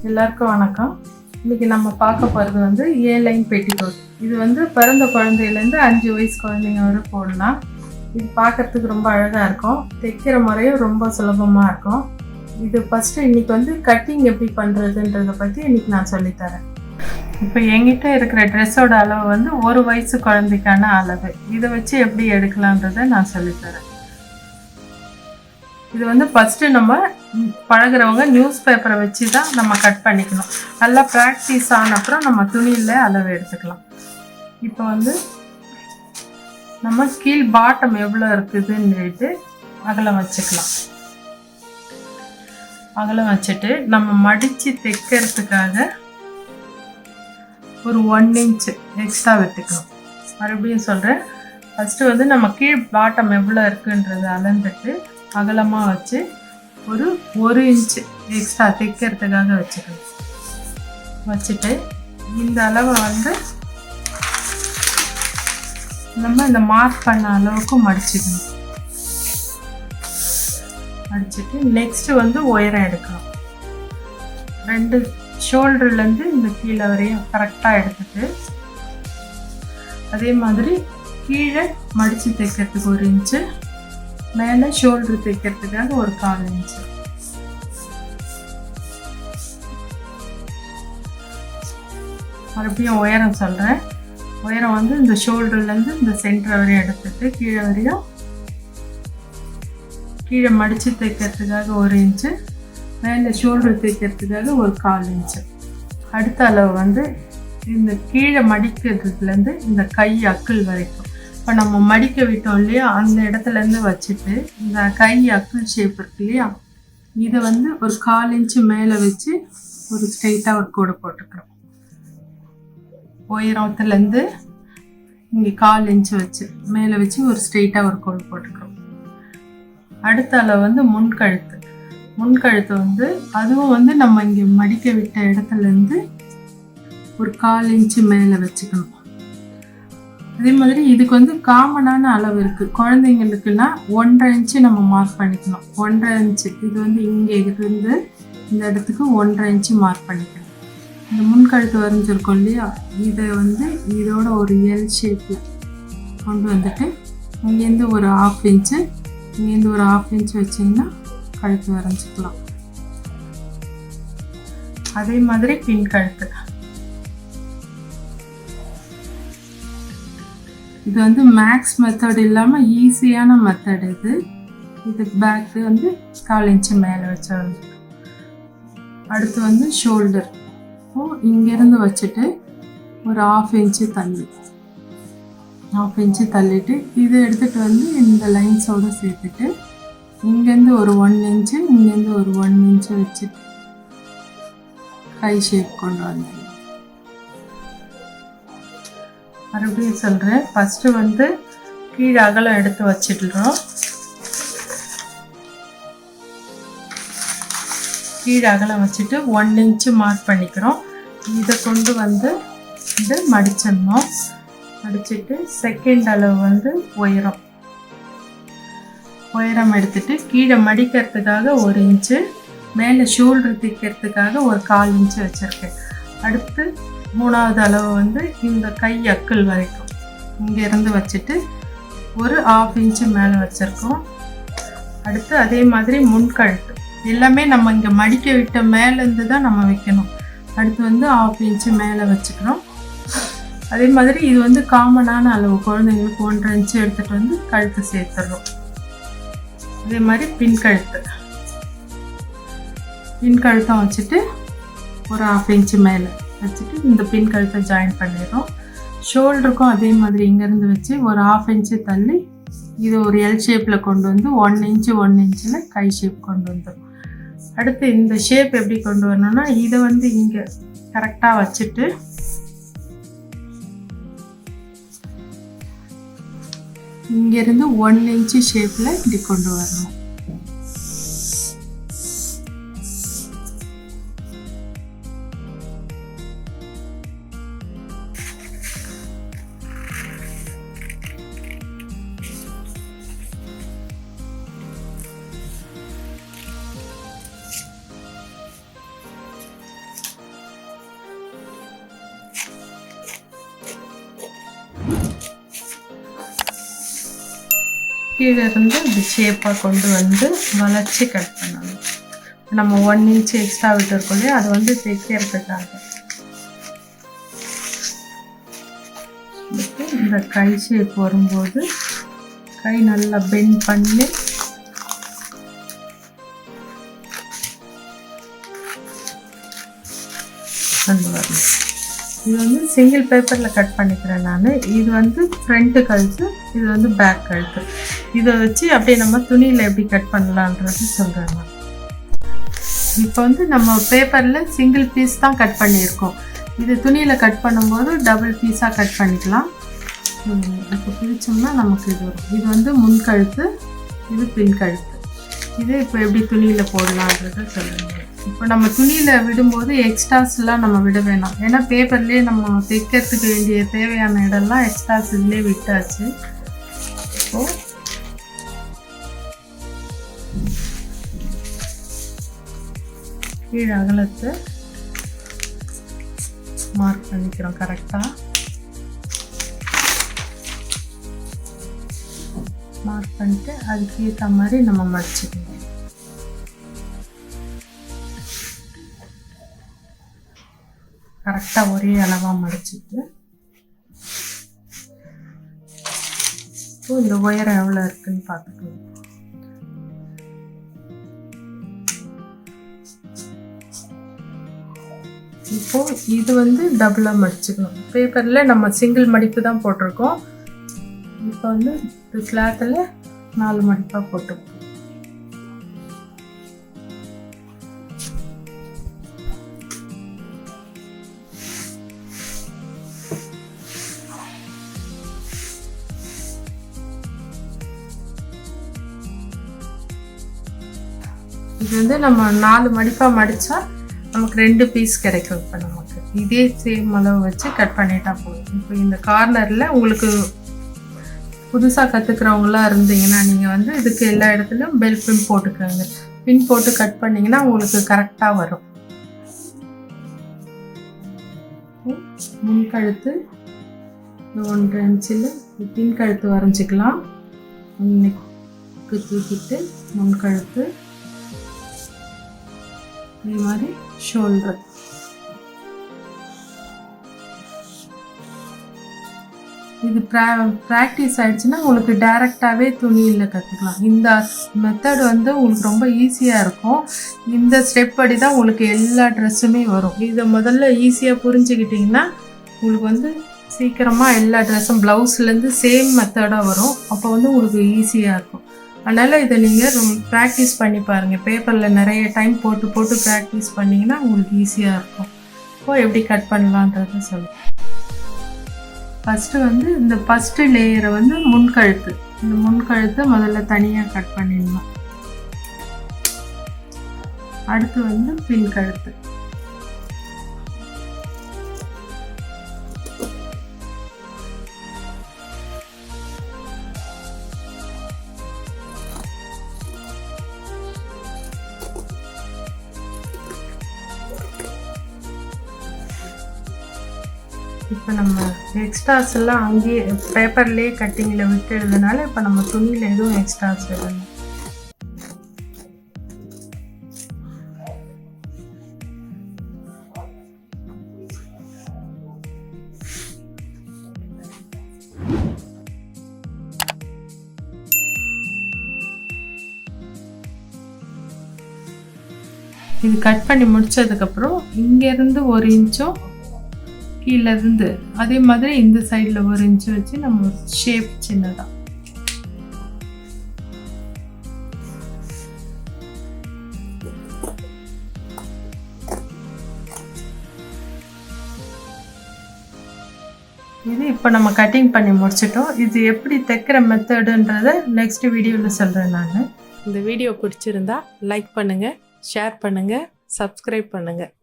எல்லாருக்கும் வணக்கம். இன்னைக்கு நம்ம பார்க்க போகிறது வந்து ஏ-லைன் பெட்டிகோட். இது வந்து பிறந்த குழந்தையிலேருந்து 5 வயசு குழந்தைங்க வரை போடலாம். இது பார்க்கறதுக்கு ரொம்ப அழகாக இருக்கும். தைக்கிற முறையும் ரொம்ப சுலபமாக இருக்கும். இது ஃபஸ்ட்டு இன்றைக்கி வந்து கட்டிங் எப்படி பண்ணுறதுன்றதை பற்றி இன்றைக்கி நான் சொல்லித்தரேன். இப்போ என்கிட்ட இருக்கிற ட்ரெஸ்ஸோட அளவு வந்து 1 வயசு குழந்தைக்கான அளவு. இதை வச்சு எப்படி எடுக்கலான்றதை நான் சொல்லித்தரேன். இது வந்து ஃபஸ்ட்டு நம்ம பழகிறவங்க நியூஸ் பேப்பரை வச்சு தான் நம்ம கட் பண்ணிக்கணும். நல்லா ப்ராக்டிஸ் ஆன அப்புறம் நம்ம துணியில் அளவு எடுத்துக்கலாம். இப்போ வந்து நம்ம கீழ் பாட்டம் எவ்வளோ இருக்குதுன்னுட்டு அகலம் வச்சுக்கலாம். அகலம் வச்சுட்டு நம்ம மடித்து தைக்கிறதுக்காக ஒரு 1 இன்ச் எக்ஸ்ட்ரா விட்டுக்கணும். மறுபடியும் சொல்கிறேன், ஃபஸ்ட்டு வந்து நம்ம கீழ் பாட்டம் எவ்வளோ இருக்குன்றது அளந்துட்டு அகலமாக வச்சு ஒரு 1 இன்ச் எக்ஸ்ட்ரா தைக்கிறதுக்காக வச்சுக்கணும். வச்சுட்டு இந்த அளவை வந்து நம்ம இந்த மார்க் பண்ண அளவுக்கு மடிச்சுக்கணும். மடிச்சுட்டு நெக்ஸ்ட்டு வந்து உயரம் எடுக்கணும். 2 ஷோல்டர்லேருந்து இந்த கீழே வரையும் கரெக்டாக எடுத்துட்டு அதே மாதிரி கீழே மடித்து தைக்கிறதுக்கு 1 இன்ச்சு, மேலே ஷோல்டர் தைக்கிறதுக்காக ஒரு 1/4 இன்ச்சு. மறுபடியும் உயரம் சொல்கிறேன். உயரம் வந்து இந்த ஷோல்டர்லேருந்து இந்த சென்டர் வரையும் எடுத்துட்டு கீழே வரையும் கீழே மடித்து தைக்கிறதுக்காக 1 இன்ச்சு, மேலே ஷோல்டர் தைக்கிறதுக்காக ஒரு 1/4 இன்ச்சு. அடுத்த அளவு வந்து இந்த கீழே மடிக்கிறதுலேருந்து இந்த கை அக்குள் வரைக்கும். இப்போ நம்ம மடிக்க விட்டோம் இல்லையா, அந்த இடத்துலேருந்து வச்சுட்டு இந்த கை அக்குள் ஷேப் இருக்கு இல்லையா, இதை வந்து ஒரு 1/4 இன்ச்சு மேலே வச்சு ஒரு ஸ்ட்ரெயிட்டாக ஒரு கோடு போட்டுக்கிறோம். உயரத்துலேருந்து இங்கே 1/4 இன்ச்சு வச்சு மேலே வச்சு ஒரு ஸ்ட்ரெயிட்டாக ஒரு கோடு போட்டுக்கிறோம். அடுத்த அளவு வந்து முன்கழுத்து. முன்கழுத்து வந்து அதுவும் வந்து நம்ம இங்கே மடிக்க விட்ட இடத்துலேருந்து ஒரு 1/4 இன்ச்சு மேலே வச்சுக்கணும். அதே மாதிரி இதுக்கு வந்து காமனான அளவு இருக்குது. குழந்தைங்களுக்குன்னா 1/2 இன்ச்சு நம்ம மார்க் பண்ணிக்கணும். 1/2 இன்ச்சு இது வந்து இங்கே இருந்து இந்த இடத்துக்கு 1/2 இன்ச்சு மார்க் பண்ணிக்கணும். இந்த முன்கழுத்து வரைஞ்சிருக்கோம் இல்லையா, இதை வந்து இதோட ஒரு எல் ஷேப்பில் கொண்டு வந்துட்டு இங்கேருந்து ஒரு 1/2 இன்ச்சு, இங்கேருந்து ஒரு 1/2 இன்ச்சு வச்சிங்கன்னா கழுத்து வரைஞ்சிக்கலாம். அதே மாதிரி பின் கழுத்து. இது வந்து மேக்ஸ் மெத்தட் இல்லாமல் ஈஸியான மெத்தட். இதுக்கு பேக்கு வந்து 1/4 இன்ச்சு மேலே வச்சு. அடுத்து வந்து ஷோல்டர். இங்கேருந்து வச்சுட்டு ஒரு 1/2 இன்ச்சு தள்ளி 1/2 இன்ச்சு தள்ளிட்டு இதை எடுத்துகிட்டு வந்து இந்த லைன்ஸோடு சேர்த்துட்டு இங்கேருந்து ஒரு 1 இன்ச்சு, இங்கேருந்து ஒரு 1 இன்ச்சு வச்சுட்டு கை ஷேப் கொண்டு வந்தேன். மறுபடியும் சொல்கிறேன், ஃபஸ்ட்டு வந்து கீழே அகலம் எடுத்து வச்சிடுறோம். கீழே அகலம் வச்சுட்டு 1 இன்ச்சு மார்க் பண்ணிக்கிறோம். இதை கொண்டு வந்து இது மடிச்சிடணும். மடிச்சுட்டு செகண்ட் அளவு வந்து உயரம் எடுத்துட்டு கீழே மடிக்கிறதுக்காக 1 இன்ச்சு, மேலே ஷோல்டர் தைக்கிறதுக்காக ஒரு 1/4 இன்ச்சு வச்சுருக்கேன். அடுத்து 3வது அளவு வந்து இந்த கை அக்குள் வரைக்கும் இங்கேருந்து வச்சுட்டு ஒரு 1/2 இன்ச்சு மேலே வச்சுருக்கோம். அடுத்து அதே மாதிரி முன்கழுத்து எல்லாமே நம்ம இங்கே மடிக்க விட்ட மேலேருந்து தான் நம்ம வைக்கணும். அடுத்து வந்து 1/2 இன்ச்சு மேலே வச்சுக்கிறோம். அதே மாதிரி இது வந்து காமனான அளவு. குழந்தைங்களுக்கு 1/2 இன்ச்சு எடுத்துகிட்டு வந்து கழுத்து சேர்த்துடுறோம். அதே மாதிரி பின் கழுத்தம் வச்சுட்டு ஒரு 1/2 இன்ச்சு மேலே வச்சுட்டு இந்த பின் கழுத்தை ஜாயின் பண்ணிடுறோம். ஷோல்டருக்கும் அதே மாதிரி இங்கேருந்து வச்சு ஒரு 1/2 இன்ச்சு தள்ளி இது ஒரு எல் ஷேப்பில் கொண்டு வந்து 1 இன்ச்சில் கை ஷேப் கொண்டு வந்துடும். அடுத்து இந்த ஷேப் எப்படி கொண்டு வரணும்னா, இதை வந்து இங்கே கரெக்டாக வச்சுட்டு இங்கேருந்து 1 இன்ச்சு ஷேப்பில் இப்படி கொண்டு வரணும். கீழே இருந்து இப்படி ஷேப்பாக கொண்டு வந்து வளைச்சி கட் பண்ணணும். நம்ம 1 இன்ச் எக்ஸ்ட்ரா விட்டுருக்கோம் இல்லையா, அது வந்து தைக்கிறதுக்காக. இந்த கை ஷேப் வரும்போது கை நல்லா பெண்ட் பண்ணி கொண்டு வரணும். இது வந்து சிங்கிள் பேப்பரில் கட் பண்ணிக்கிறேன் நான். இது வந்து ஃப்ரண்ட்டு கழுத்து, இது வந்து பேக் கழுத்து. இதை வச்சு அப்படியே நம்ம துணியில் எப்படி கட் பண்ணலான்றது சொல்கிறேன் நான். இப்போ வந்து நம்ம பேப்பரில் சிங்கிள் பீஸ் தான் கட் பண்ணியிருக்கோம். இது துணியில் கட் பண்ணும்போது டபுள் பீஸாக கட் பண்ணிக்கலாம். இப்போ பிரித்தோம்னா நமக்கு இது வரும். இது வந்து முன் கழுத்து, இது பின் கழுத்து. இது இப்போ எப்படி துணியில் போடலான்றதை சொல்லுங்கள். இப்போ நம்ம துணியில் விடும்போது எக்ஸ்ட்ராஸ்லாம் நம்ம விட வேணாம். ஏன்னா பேப்பர்லேயே நம்ம தைக்கிறதுக்கு வேண்டிய தேவையான இடம்லாம் எக்ஸ்ட்ராஸ் இதுலேயே விட்டாச்சு. இப்போது கீழே அகலத்தை மார்க் பண்ணிக்கிறோம் கரெக்டாக. மார்க் பண்ணிட்டு அதுக்கு ஏற்ற மாதிரி நம்ம மடிச்சுக்கணும். கரெக்டாக ஒரே அளவாக மடிச்சுட்டு இப்போ இந்த உயரம் எவ்வளோ இருக்குன்னு பார்த்துக்கணும். இப்போது இது வந்து டபுளாக மடிச்சுக்கணும். பேப்பரில் நம்ம சிங்கிள் மடிப்பு தான் போட்டிருக்கோம். இப்போ வந்து இந்த கிளாத்தில் 4 மடிப்பாக போட்டுக்கணும். இது வந்து நம்ம 4 மடிப்பாக மடித்தா நமக்கு 2 பீஸ் கிடைக்கும். இப்போ நமக்கு இதே சேம் அளவு வச்சு கட் பண்ணிட்டா போதும். இப்போ இந்த கார்னரில் உங்களுக்கு புதுசாக கற்றுக்கிறவங்களாம் இருந்தீங்கன்னா நீங்கள் வந்து இதுக்கு எல்லா இடத்துலையும் பெல் பின் போட்டுக்கோங்க. பின் போட்டு கட் பண்ணிங்கன்னா உங்களுக்கு கரெக்டாக வரும். முன் கழுத்து 1.5 இன்ச்சில் பின் கழுத்து வரைஞ்சிக்கலாம். நெக்கு தூக்கிட்டு முன் கழுத்து, இதே மாதிரி ஷோல்டர். இது ப்ராக்டிஸ் ஆகிடுச்சுன்னா உங்களுக்கு டைரெக்டாகவே துணியில் கற்றுக்கலாம். இந்த மெத்தட் வந்து உங்களுக்கு ரொம்ப ஈஸியாக இருக்கும். இந்த ஸ்டெப் படி தான் உங்களுக்கு எல்லா ட்ரெஸ்ஸுமே வரும். இதை முதல்ல ஈஸியாக புரிஞ்சுக்கிட்டிங்கன்னா உங்களுக்கு வந்து சீக்கிரமாக எல்லா ட்ரெஸ்ஸும் ப்ளவுஸ்லேருந்து சேம் மெத்தடாக வரும். அப்போ வந்து உங்களுக்கு ஈஸியாக இருக்கும். அதனால் இதை நீங்கள் ரொம்ப ப்ராக்டிஸ் பண்ணி பாருங்கள். பேப்பரில் நிறைய டைம் போட்டு போட்டு ப்ராக்டிஸ் பண்ணிங்கன்னா உங்களுக்கு ஈஸியாக இருக்கும். இப்போது எப்படி கட் பண்ணலான்றதை சொல்லுங்கள். ஃபஸ்ட்டு வந்து இந்த ஃபஸ்ட்டு லேயரை வந்து முன்கழுத்து, இந்த முன்கழுத்தை முதல்ல தனியாக கட் பண்ணிடணும். அடுத்து வந்து பின் கழுத்து. இப்போ நம்ம எக்ஸ்ட்ராஸ் எல்லாம் அங்கேயே பேப்பர்லேயே கட்டிங்கில் விட்டுறதுனால இப்போ நம்ம துணியில் எதுவும் எக்ஸ்ட்ராஸ் விடணும். இது கட் பண்ணி முடிச்சதுக்கப்புறம் இங்கேருந்து 1 இன்ச்சும் கீழே இருந்து அதே மாதிரி இந்த சைடில் 1 இன்ச்சு வச்சு நம்ம ஷேப் சின்னதாக இது இப்போ நம்ம கட்டிங் பண்ணி முடிச்சிட்டோம். இது எப்படி தைக்கிற மெத்தடுன்றதை நெக்ஸ்ட் வீடியோவில் சொல்கிறேன் நான். இந்த வீடியோ பிடிச்சிருந்தா லைக் பண்ணுங்கள், ஷேர் பண்ணுங்கள், சப்ஸ்கிரைப் பண்ணுங்கள்.